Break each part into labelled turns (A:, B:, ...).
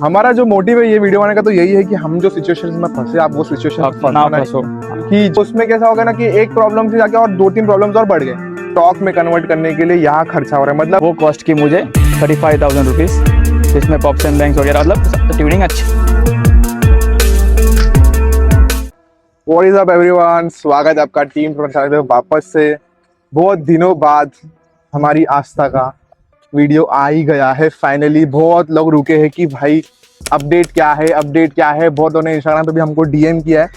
A: हमारा जो मोटिव है ये वीडियो बनाने का तो यही है कि हम जो सिचुएशन में फंसे आप वो सिचुएशन
B: ना फंसो।
A: कि उसमें कैसा होगा ना कि एक प्रॉब्लम से जाके और 2-3 प्रॉब्लम्स और बढ़ गए। स्टॉक में कन्वर्ट करने के लिए यहाँ खर्चा हो रहा है, मतलब
B: वो कॉस्ट की मुझे 35,000 रुपीज़, जिसमें पॉप्स एंड बैंक्स वगैरह, मतलब ट्यूनिंग अच्छी।
A: व्हाट इज अप एवरीवन, स्वागत है आपका टीम वापस से। बहुत दिनों बाद हमारी आस्था का वीडियो आ ही गया है फाइनली। बहुत लोग रुके हैं कि भाई अपडेट क्या है, अपडेट क्या है। बहुत लोगों ने इंस्टाग्राम पे भी हमको डीएम किया है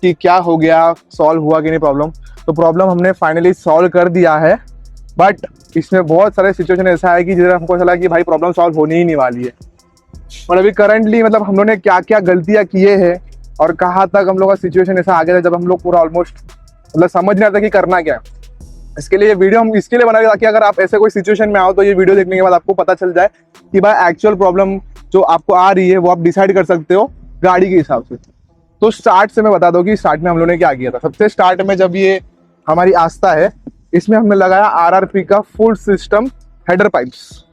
A: कि क्या हो गया, सॉल्व हुआ कि नहीं प्रॉब्लम। तो प्रॉब्लम हमने फाइनली सॉल्व कर दिया है, बट इसमें बहुत सारे सिचुएशन ऐसा है कि जिधर हमको ऐसा लगा कि भाई प्रॉब्लम सॉल्व होनी ही नहीं वाली है। और अभी करंटली मतलब हम लोगों ने क्या क्या गलतियां किए हैं और कहाँ तक हम लोग का सिचुएशन ऐसा आ गया था जब हम लोग पूरा ऑलमोस्ट मतलब समझ नहीं आता कि करना क्या है। इसके लिए ये वीडियो हम इसके लिए बना रहे ताकि अगर आप ऐसे कोई सिचुएशन में आओ तो ये वीडियो देखने के बाद आपको पता चल जाए कि भाई एक्चुअल प्रॉब्लम जो आपको आ रही है वो आप डिसाइड कर सकते हो गाड़ी के हिसाब से। तो स्टार्ट से मैं बता दूं कि स्टार्ट में हम लोगों ने क्या किया था। सबसे स्टार्ट में जब ये हमारी आस्था है, इसमें हमने लगाया आरआरपी का फुल सिस्टम हेडर पाइप्स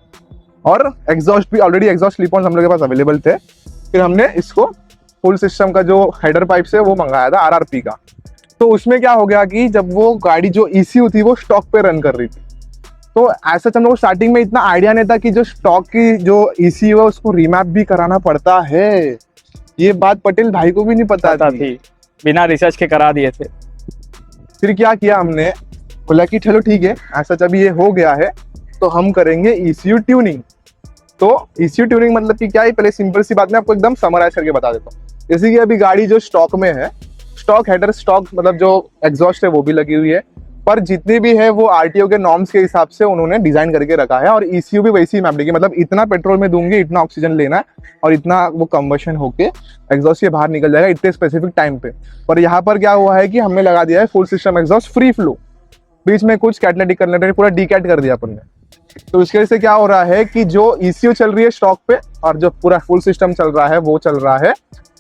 A: और एग्जॉस्ट भी। ऑलरेडी एग्जॉस्ट स्लिप-ऑन्स हम लोग के पास अवेलेबल थे। फिर हमने इसको फुल सिस्टम का जो हेडर पाइप्स है वो मंगाया था आरआरपी का। तो उसमें क्या हो गया कि जब वो गाड़ी जो ईसीयू थी वो स्टॉक पे रन कर रही थी, तो ऐसा हम लोग स्टार्टिंग में इतना आइडिया नहीं था कि जो स्टॉक की जो ईसीयू है उसको रीमैप भी कराना पड़ता है। ये बात पटेल भाई को भी नहीं पता थी।
B: बिना रिसर्च के करा दिए थे।
A: फिर क्या किया हमने, बोला कि चलो ठीक है, ऐसा जब ये हो गया है तो हम करेंगे ईसीयू ट्यूनिंग। तो ईसीयू ट्यूनिंग मतलब कि क्या है, पहले सिंपल सी बात मैं आपको एकदम समराइज करके बता देता हूँ। जैसे कि अभी गाड़ी जो स्टॉक में है, स्टॉक हेडर स्टॉक मतलब जो एग्जॉस्ट है वो भी लगी हुई है, पर जितनी भी है वो आरटीओ के नॉर्म्स के हिसाब से उन्होंने डिजाइन करके रखा है। और ईसीयू भी वैसी ही मैप देगी, मतलब इतना पेट्रोल में दूंगी, इतना ऑक्सीजन लेना है और इतना वो कंबशन होके एग्जॉस्ट से बाहर निकल जाएगा इतने स्पेसिफिक टाइम पे। पर यहाँ पर क्या हुआ है कि हमने लगा दिया है full system exhaust free flow, बीच में कुछ कैटलिटिक करने पूरा डीकैट कर दिया अपन ने। तो इसकी वजह से क्या हो रहा है कि जो ईसीयू चल रही है स्टॉक पे और जो पूरा फुल सिस्टम चल रहा है वो चल रहा है,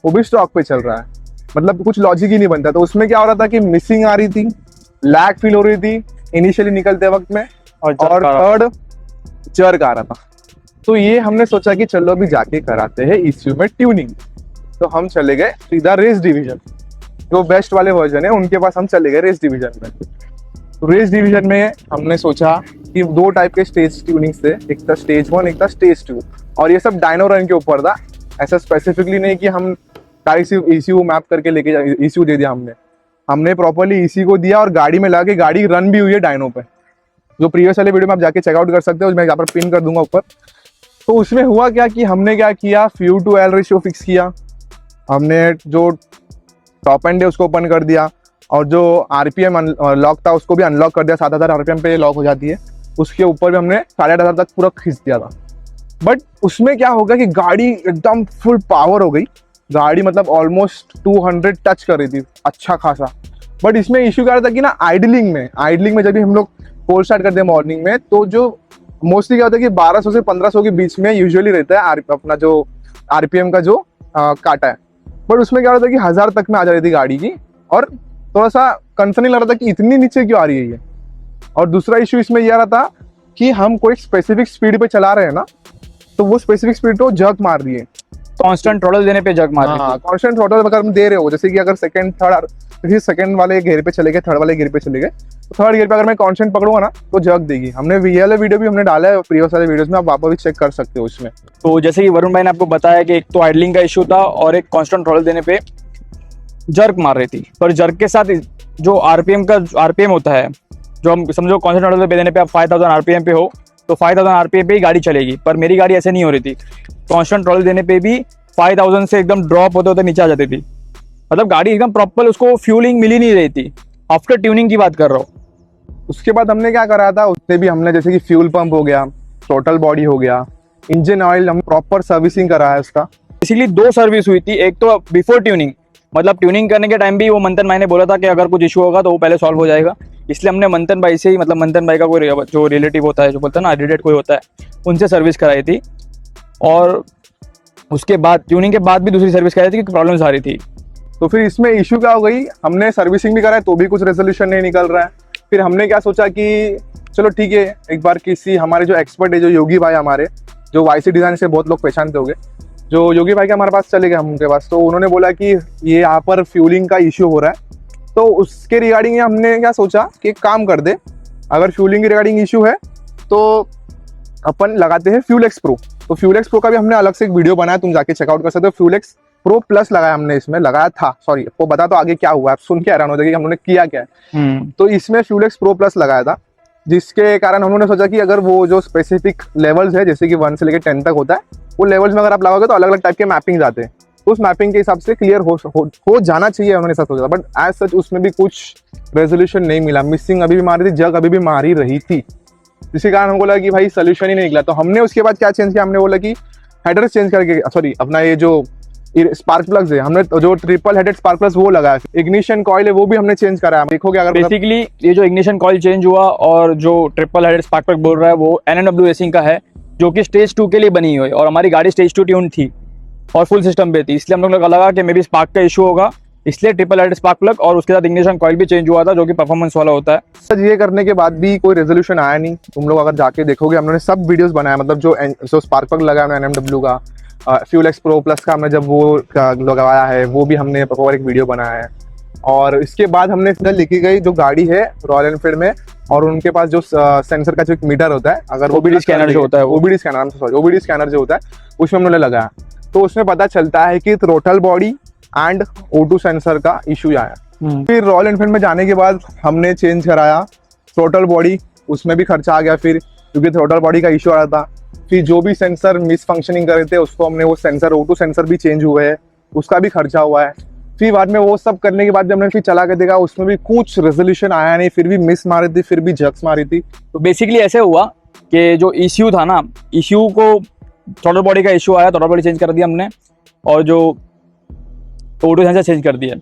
A: वो भी स्टॉक पे चल रहा है। मतलब कुछ लॉजिक ही नहीं बनता। तो उसमें क्या हो रहा था कि मिसिंग आ रही थी, लैग फील हो रही थी इनिशियली निकलते वक्त में, और थर्ड जर्क आ रहा था। तो ये हमने सोचा कि चलो अभी जाके कराते हैं ईसीयू में ट्यूनिंग। तो हम चले गए सीधा रेस डिवीजन, जो बेस्ट वाले वर्जन है उनके पास हम चले गए रेस डिवीजन में। तो रेस डिवीजन में हमने सोचा कि दो टाइप के स्टेज ट्यूनिंग थे, एक था स्टेज 1 एक था स्टेज 2, और ये सब डायनो रन के ऊपर था। ऐसा स्पेसिफिकली नहीं कि हम सिर्फ ईसीयू मैप करके लेके ईसीयू दे दिया। हमने प्रॉपर्ली ईसी को दिया और गाड़ी में लगा के गाड़ी रन भी हुई है डायनो पे। जो प्रीवियस वाले वीडियो में आप जाके चेकआउट कर सकते हो, मैं यहाँ पर पिन कर दूंगा ऊपर। तो उसमें हुआ क्या कि हमने क्या किया, few to L ratio fix किया। हमने जो टॉप एंड है उसको ओपन कर दिया और जो आरपीएम लॉक था उसको भी अनलॉक कर दिया। 7,000 आरपीएम पे लॉक हो जाती है, उसके ऊपर भी हमने 8,500 तक पूरा खींच दिया था। बट उसमें क्या होगा कि गाड़ी एकदम फुल पावर हो गई। गाड़ी मतलब ऑलमोस्ट 200 टच कर रही थी, अच्छा खासा। बट इसमें इश्यू क्या था कि ना आइडलिंग में जब भी हम लोग कोल्ड स्टार्ट करते हैं मॉर्निंग में, तो जो मोस्टली क्या होता है कि 1200 से 1500 के बीच में यूजुअली रहता है अपना जो आरपीएम का जो काटा है। बट उसमें क्या होता है कि 1000 तक में आ जा रही थी गाड़ी की, और थोड़ा सा कंसर्निंग लग रहा था कि इतनी नीचे क्यों आ रही है ये। और दूसरा इश्यू इसमें यह रहा था कि हम कोई स्पेसिफिक स्पीड पे चला रहे हैं ना, तो वो स्पेसिफिक स्पीड को जर्क मार रही है।
B: कांस्टेंट थ्रॉटल देने पे जर्क मार रही है।
A: कांस्टेंट थ्रॉटल अगर हम दे रहे हो, जैसे कि अगर सेकंड वाले गियर पे चले गए, थर्ड वाले गियर पे चले गए, तो थर्ड गियर पे अगर मैं कांस्टेंट पकड़ूंगा ना तो जर्क देगी। हमने वाला वीडियो भी हमने डाला है प्रीवियस वाले वीडियोस में, आप वापस भी चेक कर सकते हो उसमें।
B: तो जैसे कि वरुण भाई ने आपको बताया कि एक तो आइडलिंग का इशू था और एक कांस्टेंट थ्रॉटल देने पे जर्क मार रही थी। पर जर्क के साथ जो आरपीएम होता है, जो हम समझो कांस्टेंट थ्रॉटल पे देने पे आप 5000 आरपीएम पे हो तो 5000 आरपीएम पे ही गाड़ी चलेगी। पर मेरी गाड़ी ऐसे नहीं हो रही थी, कांस्टेंट थ्रॉटल देने पे भी 5000 से एकदम ड्रॉप होते होते नीचे आ जाती थी। मतलब गाड़ी एकदम प्रॉपर उसको फ्यूलिंग मिल ही नहीं रही थी। आफ्टर ट्यूनिंग की बात कर रहा हूँ।
A: उसके बाद हमने क्या करा था, उससे भी हमने जैसे कि फ्यूल पंप हो गया, टोटल बॉडी हो गया, इंजन ऑयल, हम प्रॉपर सर्विसिंग करा है उसका।
B: इसीलिए 2 सर्विस हुई थी। एक तो बिफोर ट्यूनिंग, मतलब ट्यूनिंग करने के टाइम भी वो मंथन भाई ने बोला था कि अगर कुछ इशू होगा तो वो पहले सॉल्व हो जाएगा। इसलिए हमने मंथन भाई से ही, मतलब मंथन भाई का कोई जो रिलेटिव होता है, जो बोलता है ना रिलेटेड कोई होता है, उनसे सर्विस कराई थी। और उसके बाद ट्यूनिंग के बाद भी दूसरी सर्विस कराई थी कि प्रॉब्लम्स आ रही थी।
A: तो फिर इसमें इशू क्या हो गई, हमने सर्विसिंग भी कराया तो भी कुछ रेजोल्यूशन नहीं निकल रहा है। फिर हमने क्या सोचा कि चलो ठीक है, एक बार किसी हमारे जो एक्सपर्ट है, जो योगी भाई हमारे, जो वाईसी डिजाइन से बहुत लोग पहचानते होंगे, जो योगी भाई के हमारे पास चले गए हम उनके पास, तो उन्होंने बोला कि ये यहाँ पर फ्यूलिंग का इश्यू हो रहा है। तो उसके रिगार्डिंग हमने क्या सोचा कि एक काम कर दे, अगर फ्यूलिंग के रिगार्डिंग इश्यू है तो अपन लगाते हैं फ्यूलेक्स प्रो। तो फ्यूलेक्स प्रो का भी हमने अलग से एक वीडियो बनाया, तुम जाके चेकआउट कर सकते हो। फ्यूलेक्स प्रो प्लस लगाया हमने, इसमें लगाया था, सॉरी आपको बता तो आगे क्या हुआ, आप सुन के हैरान हो जाएगी कि हमने किया क्या है। तो इसमें फ्यूलेक्स प्रो प्लस लगाया था, जिसके कारण हम लोगों ने सोचा कि अगर वो जो स्पेसिफिक लेवल्स है, जैसे कि 1 से लेकर 10 तक होता है, वो लेवल्स में अगर आप लगाओगे तो अलग अलग टाइप के मैपिंग आते हैं, तो उस मैपिंग के हिसाब से क्लियर हो जाना चाहिए, उन्होंने ऐसा सोचा। बट एज सच उसमें भी कुछ रेजोल्यूशन नहीं मिला, मिसिंग अभी भी मार रही थी, जग अभी भी मार ही रही थी, जिसके कारण हमको लगा कि भाई सोल्यूशन ही नहीं निकला। तो हमने उसके बाद क्या चेंज किया, हमने बोला कि हेडर चेंज करके, सॉरी अपना ये जो स्पार्क प्लग्स है, हमने जो ट्रिपल हेडेड स्पार्क प्लग्स वो लगाया। इग्निशन कॉइल है वो भी हमने चेंज करा है, देखोगे अगर
B: बेसिकली ये जो इग्निशन कॉइल चेंज हुआ और जो ट्रिपल हेडेड स्पार्क प्लग बोल रहा है वो NMW रेसिंग का है, जो कि स्टेज 2 के लिए बनी हुई है, और हमारी गाड़ी स्टेज 2 ट्यून थी और फुल सिस्टम पे थी, इसलिए हम लोग को लगा कि मे बी स्पार्क का इशू होगा, इसलिए ट्रिपल हेडेड स्पार्क प्लग और उसके साथ इग्निशन कॉइल भी चेंज हुआ था, जो कि परफॉर्मेंस वाला होता है।
A: सर ये करने के बाद भी कोई रेजोल्यूशन आया नहीं। तुम लोग अगर जाके देखोगे, हमने सब वीडियोस बनाया, मतलब जो स्पार्क प्लग लगाया हमने NMW का, फ्यूलेक्स प्रो प्लस का हमने जब वो लगाया है, वो भी हमने प्रॉपर एक वीडियो बनाया है। और इसके बाद हमने फिर लेके गई जो गाड़ी है रॉयल एनफील्ड में, और उनके पास जो सेंसर का जो एक मीटर होता है, अगर
B: OBD स्कैनर जो होता है,
A: OBD scanner, sorry OBD scanner जो होता है, उसमें हमने लगाया। तो उसमें पता चलता है कि throttle body and O2 sensor का इशू आया। फिर रॉयल एनफील्ड में जाने के बाद हमने चेंज कराया थ्रोटल बॉडी, उसमें भी खर्चा आ गया फिर, क्योंकि थ्रोटल बॉडी का इशू आ रहा था। फिर जो भी सेंसर मिस फंक्शनिंग कर रहे थे उसको हमने, वो सेंसर O2 सेंसर भी चेंज हुए हैं, उसका भी खर्चा हुआ है। फिर बाद में वो सब करने के बाद जब हमने फिर चला के देखा, उसमें भी कुछ रेजोल्यूशन आया नहीं, फिर भी मिस मारी थी, फिर भी जक्स मारी थी।
B: तो बेसिकली ऐसे हुआ कि जो इश्यू था ना, इश्यू को थ्रोटल बॉडी का इशू आया, थ्रोटल बॉडी चेंज कर दिया हमने, और जो O2 सेंसर चेंज कर दिया।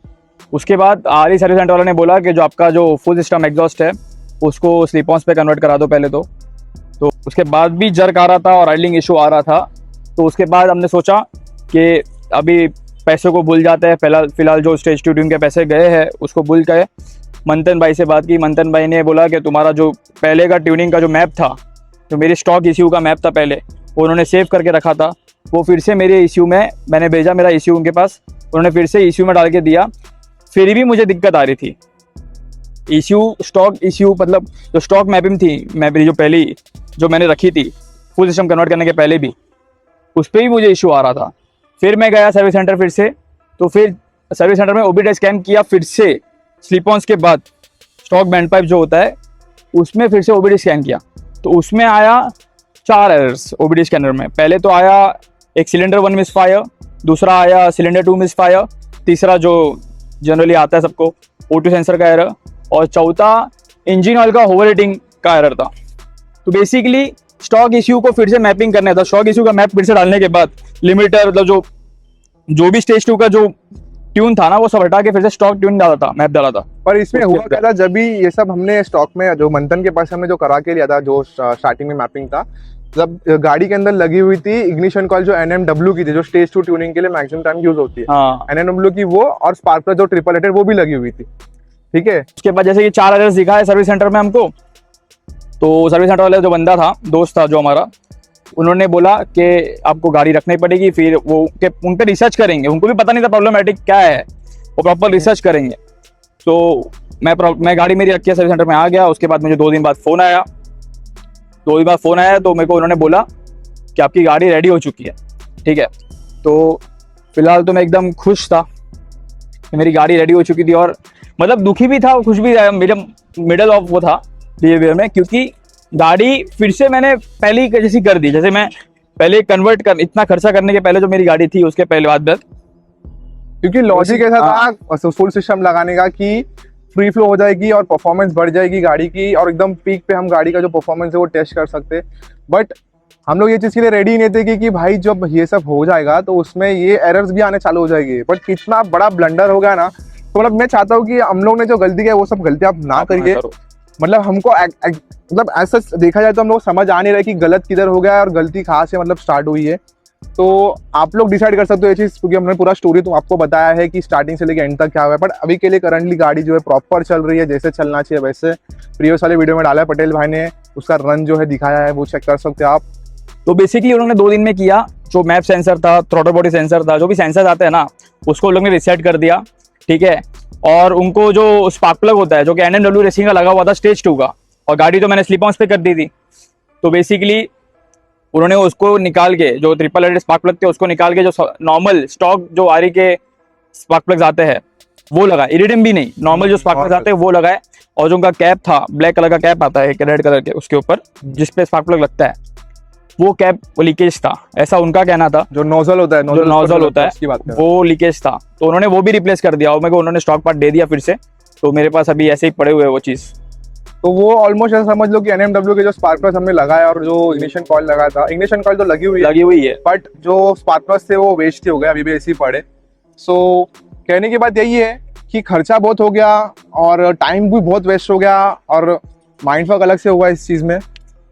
B: उसके बाद RE सर्विस सेंटर वाला ने बोला कि जो आपका जो फुल सिस्टम एग्जॉस्ट है उसको स्लिप ऑन्स पे कन्वर्ट करा दो पहले। तो उसके बाद भी जर्क आ रहा था और आइडलिंग इशू आ रहा था। तो उसके बाद हमने सोचा कि अभी पैसे को भूल जाते हैं, फिलहाल जो स्टेज 2 ट्यून के पैसे गए हैं उसको भूल गए। मंथन भाई से बात की, मंथन भाई ने बोला कि तुम्हारा जो पहले का ट्यूनिंग का जो मैप था, जो मेरे स्टॉक इश्यू का मैप था पहले, वो उन्होंने सेव करके रखा था, वो फिर से मेरे इश्यू में मैंने भेजा, मेरा इश्यू उनके पास, उन्होंने फिर से इश्यू में डाल के दिया। फिर भी मुझे दिक्कत आ रही थी, स्टॉक इश्यू मतलब जो स्टॉक मैपिंग थी, मेरी जो पहली जो मैंने रखी थी फुल सिस्टम कन्वर्ट करने के पहले भी, उस पर भी मुझे इशू आ रहा था। फिर मैं गया सर्विस सेंटर फिर से, तो फिर सर्विस सेंटर में OBD स्कैन किया फिर से, स्लिप ऑन्स के बाद स्टॉक बैंड पाइप जो होता है उसमें फिर से OBD स्कैन किया, तो उसमें आया 4 एरर्स OBD स्कैनर में। पहले तो आया एक सिलेंडर 1 मिस फायर, दूसरा आया सिलेंडर 2 मिस फायर, तीसरा जो जनरली आता है सबको O2 सेंसर का एरर, और चौथा इंजन ऑयल का ओवर हीटिंग का एरर था। तो बेसिकली स्टॉक इश्यू को फिर से मैपिंग करना था, स्टॉक इश्यू का मैप फिर से डालने के बाद लिमिटर मतलब जो भी स्टेज 2 का जो ट्यून था ना, वो सब हटा के फिर से स्टॉक ट्यून डाला था, मैप डाला था।
A: पर इसमें हुआ क्या था, जब भी ये सब हमने स्टॉक में जो मंथन के पास हमने जो करा के लिया था, जो स्टार्टिंग में मैपिंग था, जब गाड़ी के अंदर लगी हुई थी इग्निशन कॉइल जो NMW की थी, जो स्टेज 2 ट्यूनिंग के लिए मैक्सिमम टाइम यूज होती है,
B: हाँ।
A: NMW की वो, और स्पार्क प्लग जो ट्रिपल हेडेड वो भी लगी हुई थी, ठीक है।
B: उसके बाद जैसे कि 4 एरर्स दिखा है सर्विस सेंटर में हमको, तो सर्विस सेंटर वाले जो बंदा था, दोस्त था जो हमारा, उन्होंने बोला कि आपको गाड़ी रखनी पड़ेगी, फिर वो उन पे रिसर्च करेंगे, उनको भी पता नहीं था प्रॉब्लमेटिक क्या है, वो प्रॉपर रिसर्च करेंगे। तो मैं गाड़ी मेरी रखी है, सर्विस सेंटर में आ गया। उसके बाद मुझे 2 दिन बाद फ़ोन आया, तो मेरे को उन्होंने बोला कि आपकी गाड़ी रेडी हो चुकी है, ठीक है। तो फिलहाल तो मैं एकदम खुश था कि मेरी गाड़ी रेडी हो चुकी थी, और मतलब दुखी भी था और खुश भी था, मेरा मिडल ऑफ वो था बिहेवियर में, क्योंकि गाड़ी फिर से मैंने पहले जैसी कर दी, जैसे मैं पहले इतना खर्चा करने के पहले जो मेरी गाड़ी थी उसके पहले बाद,
A: क्योंकि लॉजिक ऐसा था फुल सिस्टम लगाने का कि फ्री फ्लो हो जाएगी और परफॉर्मेंस बढ़ जाएगी गाड़ी की, और एकदम पीक पे हम गाड़ी का जो परफॉर्मेंस है वो टेस्ट कर सकते। बट हम लोग ये चीज़ के लिए रेडी नहीं थे कि भाई जब ये सब हो जाएगा तो उसमें ये एरर्स भी आने चालू हो जाएगी। बट कितना बड़ा ब्लंडर हो गया ना, तो मतलब मैं चाहता हूँ कि हम लोग ने जो गलती किया वो सब गलती आप ना करिए। मतलब हमको मतलब ऐसा देखा जाए तो हम लोग समझ आ नहीं रहे कि गलत किधर हो गया और गलती कहाँ से मतलब स्टार्ट हुई है। तो आप लोग डिसाइड कर सकते हो ये चीज़, क्योंकि हमने पूरा स्टोरी तो आपको बताया है कि स्टार्टिंग से लेकर एंड तक क्या हुआ है। बट अभी के लिए करंटली गाड़ी जो है प्रॉपर चल रही है, जैसे चलना चाहिए वैसे। प्रीवियस वाले वीडियो में डाला है पटेल भाई ने, उसका रन जो है दिखाया है, वो चेक कर सकते हो आप।
B: तो बेसिकली उन्होंने 2 दिन में किया। जो मैप सेंसर था, थ्रॉटल बॉडी सेंसर था, जो भी सेंसर आते हैं ना, उसको उन लोगों ने रिसेट कर दिया, ठीक है। और उनको जो स्पार्क प्लग होता है, जो कि NMW रेसिंग का लगा हुआ था स्टेज 2 का, और गाड़ी तो मैंने स्लिप ऑन पे कर दी थी, तो बेसिकली उन्होंने उसको निकाल के, जो ट्रिपल हेडेड स्पार्क प्लग थे उसको निकाल के, जो नॉर्मल स्टॉक जो आरी के स्पार्क प्लग्स आते हैं वो लगाए, इरिडियम भी नहीं, नॉर्मल जो स्पार्क प्लग्स आते हैं वो लगाए। और जो उनका कैप था, ब्लैक कलर का कैप आता है रेड कलर के, उसके ऊपर जिसपे स्पार्क प्लग लगता है, वो कैप लीकेज था, ऐसा उनका कहना था।
A: जो नोजल होता है,
B: जो नोजल होता है
A: उसकी बात कर रहे
B: वो लीकेज था, तो उन्होंने वो भी रिप्लेस कर दिया, और मेरे को उन्होंने स्टॉक पार्ट दे दिया फिर से, तो मेरे पास अभी ऐसे ही पड़े हुए हैं वो चीज़।
A: तो वो ऑलमोस्ट ऐसा समझ लो कि NMW के जो स्पार्क प्लग्स हमने लगाया और जो इग्निशन कॉइल लगाया था, इग्निशन कॉइल तो लगी हुई है, बट जो स्पार्क प्लग्स थे वो वेस्ट ही हो गए, अभी भी ऐसे ही पड़े। सो कहने की बात यही है कि खर्चा बहुत हो गया और टाइम भी बहुत वेस्ट हो गया और माइंड फक अलग से हुआ इस चीज़ में,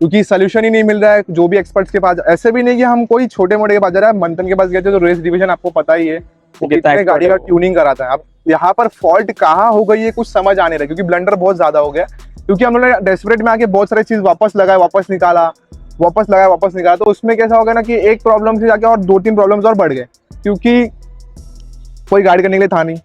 A: क्योंकि सोल्यूशन ही नहीं मिल रहा है। जो भी एक्सपर्ट्स के पास, ऐसे भी नहीं कि हम कोई छोटे मोटे के पास जा रहा है, मंथन के पास गए थे तो रेस डिवीजन आपको पता ही है वो कितने गाड़ी का ट्यूनिंग कराता है। अब यहाँ पर फॉल्ट कहाँ हो गई है कुछ समझ आने रहा, क्योंकि ब्लंडर बहुत ज्यादा हो गया, क्योंकि हम लोगों ने डेस्परेट में आके बहुत सारी चीज वापस लगाया, वापस निकाला, तो उसमें कैसा हो गया ना कि एक प्रॉब्लम से जाके और 2-3 प्रॉब्लम्स और बढ़ गए, क्योंकि कोई गाइड करने के लिए था नहीं,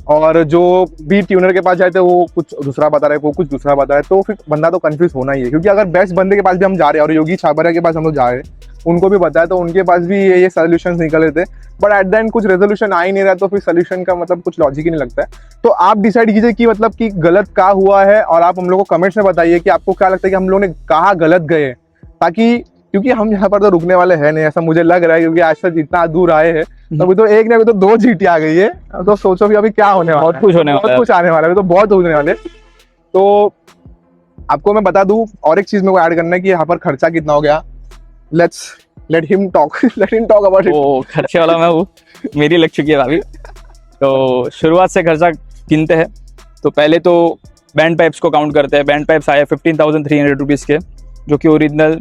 A: और जो भी ट्यूनर के पास जाए थे वो कुछ दूसरा बता रहे, वो कुछ दूसरा बता रहे, तो फिर बंदा तो कंफ्यूज होना ही है। क्योंकि अगर बेस्ट बंदे के पास भी हम जा रहे हैं और योगी छाबरा के पास हम लोग जा रहे हैं, उनको भी बताया तो उनके पास भी ये सोल्यूशन निकले थे, बट एट द एंड कुछ रेजोल्यूशन आ ही नहीं रहा, तो फिर सोल्यूशन का मतलब कुछ लॉजिक ही नहीं लगता है। तो आप डिसाइड कीजिए कि मतलब कि गलत क्या हुआ है, और आप हम लोग को कमेंट्स में बताइए कि आपको क्या लगता है कि हम लोग ने कहाँ गलत गए, ताकि, क्योंकि हम यहाँ पर तो रुकने वाले हैं नहीं, ऐसा मुझे लग रहा है, क्योंकि आज तक इतना दूर आए हैं, अभी तो एक नहीं, अभी तो 2 GT आ गई है, तो सोचो कि अभी क्या होने वाला है,
B: बहुत कुछ
A: आने वाला है, अभी तो बहुत होने वाले। तो आपको मैं बता दूं, और एक चीज मेरे को ऐड करना है कि यहाँ पर खर्चा कितना हो गया। Let him talk about it.
B: वो खर्चे वाला मैं हूँ, मेरी लग चुकी है अभी। तो शुरुआत से खर्चा गिनते हैं, तो पहले तो बैंड पाइप्स को काउंट करते हैं। बैंड पाइप्स आए 15,300 रुपीज़ के, जो कि ओरिजिनल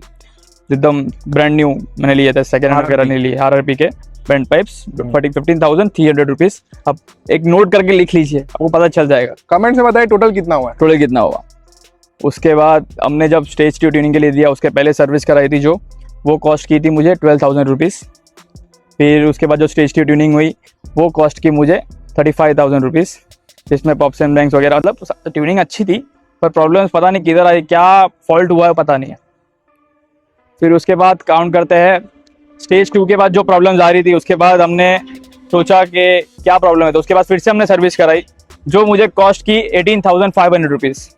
B: एकदम ब्रांड न्यू मैंने लिए थे, सेकेंड हैंड वगैरह नहीं लिए, RRP के बैंड पाइप्स 15,300 रुपीज़। अब एक नोट करके लिख लीजिए, आपको पता चल जाएगा।
A: कमेंट से बताइए टोटल कितना हुआ है।
B: टोटल कितना हुआ। उसके बाद हमने जब स्टेज 2 ट्यूनिंग के लिए दिया, उसके पहले सर्विस कराई थी जो, वो कॉस्ट की थी मुझे 12,000 रुपीज़। फिर उसके बाद जो स्टेज 2 ट्यूनिंग हुई वो कॉस्ट की मुझे 35,000 रुपीज़। इसमें पॉप्स एंड ब्लैंक्स वगैरह, मतलब ट्यूनिंग अच्छी थी, पर प्रॉब्लम्स पता नहीं किधर आई, क्या फॉल्ट हुआ है पता नहीं है। फिर उसके बाद काउंट करते हैं स्टेज 2 के बाद जो प्रॉब्लम्स आ रही थी, उसके बाद हमने सोचा कि क्या प्रॉब्लम है, तो उसके बाद फिर से हमने सर्विस कराई, जो मुझे कॉस्ट की 18,500 रुपीज़,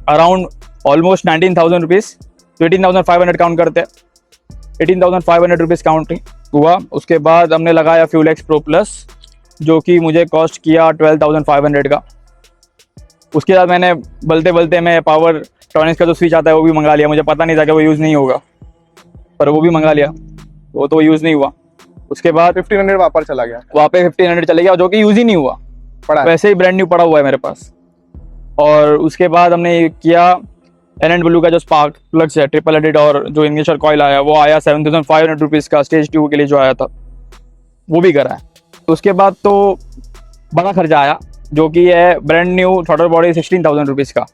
B: अराउंड ऑलमोस्ट 19,000 रुपीज़। तो 18,500 काउंट करते हैं, 18,500 रुपीज़ काउंट हुआ। उसके बाद हमने लगाया फ्यूल एक्स प्रो प्लस, जो कि मुझे कॉस्ट किया 12,500 का। उसके बाद मैंने बलते मैं पावर टॉनिक्स का जो स्विच आता है वो भी मंगा लिया, मुझे पता नहीं था कि वो यूज़ नहीं होगा, पर वो भी मंगा लिया, वो तो यूज़ नहीं हुआ। उसके बाद
A: 1500 वापस चला गया,
B: वहाँ पे 1500 चले गया, जो कि यूज़ ही नहीं हुआ,
A: पड़ा
B: वैसे ही ब्रांड न्यू पड़ा हुआ है मेरे पास। और उसके बाद हमने किया NMW का जो स्पार्क प्लग्स है ट्रिपल हेडेड, और जो इग्निशन कॉइल आया वो आया 7,500 रुपीज़ का, स्टेज 2 के लिए जो आया था वो भी करा है। उसके बाद तो बड़ा खर्चा आया, जो कि है brand new throttle body 16,000 rupees का।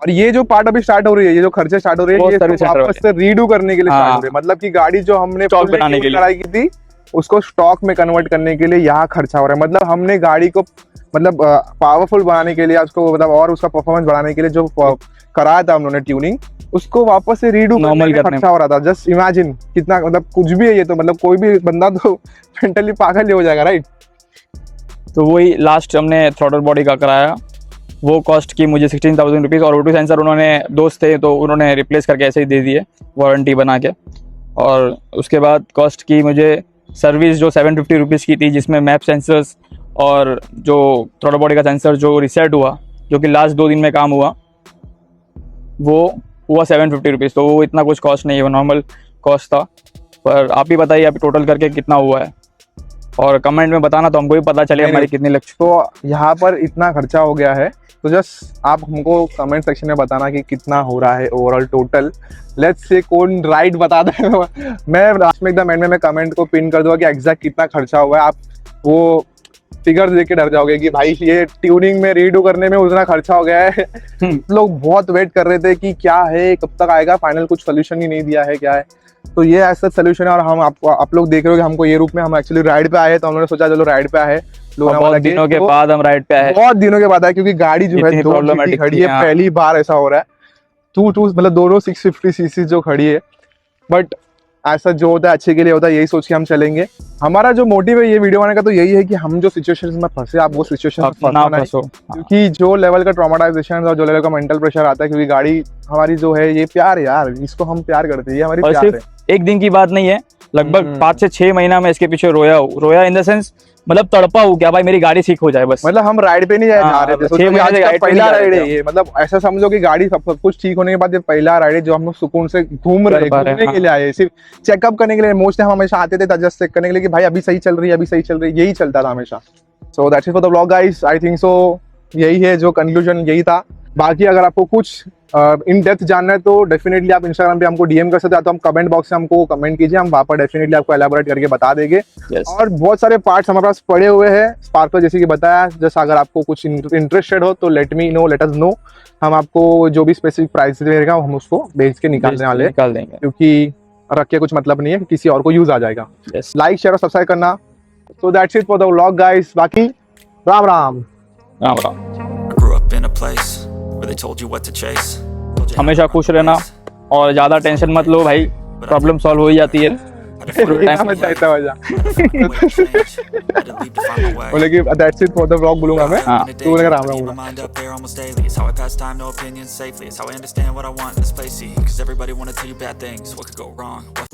A: और ये जो पार्ट अभी स्टार्ट हो रही है, ये जो खर्चे स्टार्ट हो रही है, ये तो वापस से रीडू करने के लिए स्टार्ट हो रही है। मतलब कि गाड़ी जो हमने
B: स्टॉक बनाने के लिए
A: कराई की थी, उसको स्टॉक में कन्वर्ट करने के लिए यहाँ खर्चा हो रहा है। मतलब हमने गाड़ी को मतलब पावरफुल बनाने के लिए, उसको मतलब और उसका परफॉर्मेंस बढ़ाने के लिए जो कराया था हम लोगों ने ट्यूनिंग, उसको वापस से रीडू करने में खर्चा हो रहा था। जस्ट इमेजिन कितना, मतलब कुछ भी है ये तो, मतलब कोई भी बंदा तो मेंटली पागल ही हो जाएगा, राइट।
B: तो वही लास्ट हमने थ्रॉटल बॉडी का कराया, वो कॉस्ट की मुझे 16,000 रुपीज़। और O2 सेंसर उन्होंने दोस्त थे तो उन्होंने रिप्लेस करके ऐसे ही दे दिए वारंटी बना के। और उसके बाद कॉस्ट की मुझे सर्विस जो 750 रुपीज़ की थी, जिसमें मैप सेंसर्स और जो थ्रॉटल बॉडी का सेंसर जो रिसेट हुआ, जो कि लास्ट 2 दिन में काम हुआ, वो हुआ 750 रुपीज़। तो वो इतना कुछ कॉस्ट नहीं है, वो नॉर्मल कॉस्ट था। पर आप ही बताइए आप टोटल करके कितना हुआ है, और कमेंट में बताना तो हमको भी पता चले हमारी कितनी लग चुकी।
A: तो यहाँ पर इतना खर्चा हो गया है, तो जस्ट आप हमको कमेंट सेक्शन में बताना कि कितना हो रहा है ओवरऑल टोटल। लेट्स से कौन राइट बता दे मैं लास्ट में एकदम एंड में मैं कमेंट को पिन कर दूंगा कि एग्जैक्ट कितना खर्चा हुआ है। आप वो फिगर्स देख के डर जाओगे कि भाई ये ट्यूनिंग में रीडू करने में उतना खर्चा हो गया है। लोग बहुत वेट कर रहे थे कि क्या है, कब तक आएगा, फाइनल कुछ सोल्यूशन ही नहीं दिया है, क्या है। तो ये ऐसा सोल्यूशन है। और हम आप लोग देख रहे हो कि हमको ये रूप में हम एक्चुअली राइड पे आए, तो हम लोगों ने सोचा चलो राइड पे आए
B: बहुत दिनों के बाद हम राइड पे आए।
A: बहुत दिनों के बाद आए, क्योंकि गाड़ी जो है
B: इतनी
A: 2
B: problematic
A: खड़ी
B: थी,
A: है,
B: हाँ।
A: पहली बार ऐसा हो रहा है। मतलब दोनों 650 सीसी जो खड़ी है। बट ऐसा जो होता है अच्छे के लिए होता है, यही सोच के हम चलेंगे। हमारा जो मोटिव है ये वीडियो बनाने का तो यही है कि हम जो सिचुएशन में फंसे, आप वो सिचुएशन में
B: ना
A: फंसना नहीं।
B: फंसो।
A: क्योंकि जो लेवल का ट्रॉमाटाइजेशन और जो लेवल का मेंटल प्रेशर आता है, क्योंकि गाड़ी हमारी जो है ये प्यार है यार, इसको हम प्यार करते हैं, ये हमारी
B: और
A: प्यार है।
B: सिर्फ एक दिन की बात नहीं है, लगभग 5 से 6 महीना में इसके पीछे रोया इन द सेंस, मतलब तड़पा हूँ क्या भाई मेरी गाड़ी ठीक हो जाए बस।
A: मतलब हम राइड पे नहीं जा
B: हाँ,
A: रहे थे,
B: 6
A: सोचो कि
B: महीने
A: आज
B: से
A: का
B: राइड पे
A: पहला
B: नहीं जा रहे
A: राइड है
B: थे।
A: ये। मतलब ऐसा समझो कि गाड़ी सब कुछ ठीक होने के बाद ये पहला राइड है जो हम लोग सुकून से घूम रहे
B: कर पा रहे हैं,
A: घूमने के लिए आए, सिर्फ चेकअप करने के लिए। मोस्टली हम हमेशा आते थे जस्ट चेक करने के लिए कि भाई अभी सही चल रही है, अभी सही चल रही है, यही चलता था हमेशा। So that's it for the vlog guys, I think so यही है जो कंक्लूजन यही था। बाकी अगर आपको कुछ इन डेप्थ जानना है तो डेफिनेटली आप इंस्टाग्राम पे हमको डीएम कर सकते हैं, तो हम कमेंट बॉक्स में हमको कमेंट कीजिए, हम वहाँ पर डेफिनेटली आपको एलाबोरेट करके बता देंगे।
B: Yes.
A: और बहुत सारे पार्ट्स हमारे पास पड़े हुए हैं स्पार्क पर, जैसे कि बताया। जैसे अगर आपको कुछ इंटरेस्टेड हो तो लेट अस नो, हम आपको जो भी स्पेसिफिक प्राइस रहेगा हम उसको बेच के निकालने वाले हैं,
B: निकाल देंगे।
A: क्योंकि रख के कुछ मतलब नहीं है, किसी और को यूज आ जाएगा।
B: Yes.
A: लाइक शेयर और सब्सक्राइब करना। So that's it for the vlog guys, बाकी Ram Ram.
B: Ram Ram.
C: I grew up in a place where they told you what to chase. Told you how
B: हमेशा
C: to
B: खुश
C: run the
B: रहना
C: race.
B: और ज्यादा tension मत लो भाई, प्रॉब्लम सॉल्व हो ही जाती है।
C: Had to figure it
A: इतना
C: out.
A: मत जाता वजह
C: Had to find a way to change. Had to leave to find my way.
A: बोले कि that's it for the vlog बोलूंगा मैं,
B: हाँ।
A: तो बोलेगा राम राम
C: Keep
A: बोला।
C: my mind up there almost daily. It's how I pass time, no opinions safely. It's how I understand what I want in this place. See, 'cause everybody wanna tell you bad things. What could go wrong? What